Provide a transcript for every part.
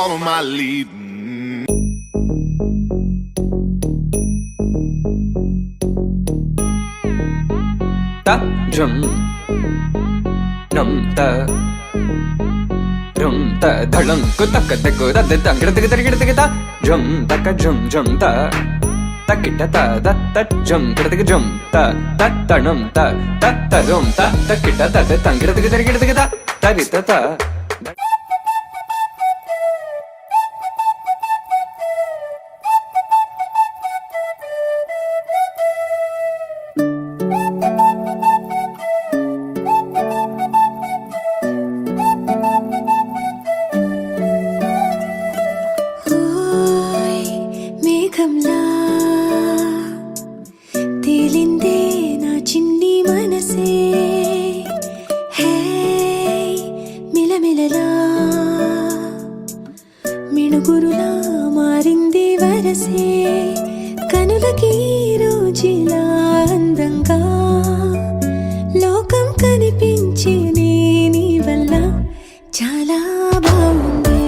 follow my lead. Ta jum num ta rum ta dhalam ku tak tak ku da da gida ta jum tak jum ta takita ta da ta jum gida jum ta ta num ta rum ta takita ta da gida ta tarita ta మేఘంలా తేలిందే నా చిన్ని మనసే హే మిలమిలలా మిణుగురులా మారింది వరసే కనులకి రోజులా అందంగా లోకం కనిపించే నీ వల్ల చాలా బాగుంది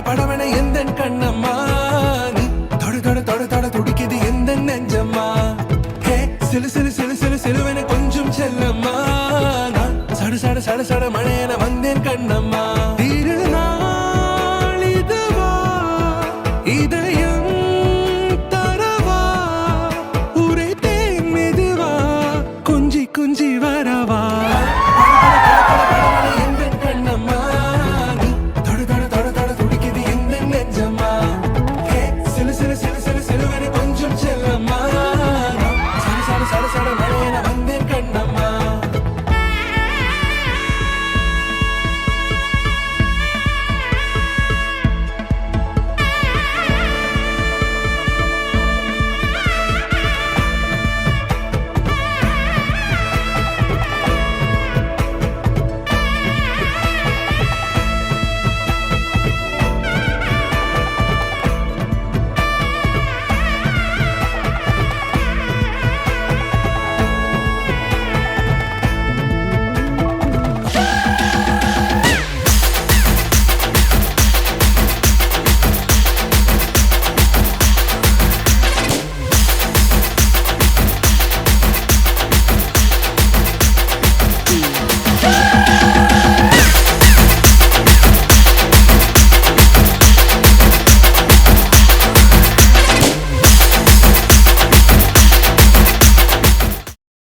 படபட எந்தன் கண்ணம்மா நீ தொட தொட தொட தொட துடிக்குது எந்தன் நெஞ்சம்மா ஹே சிலு சிலு சிலு சிலு சிலுவென கொஞ்சம் செல்லம்மா நான் சட சட சட சட மழையென வந்தேன் கண்ணம்மா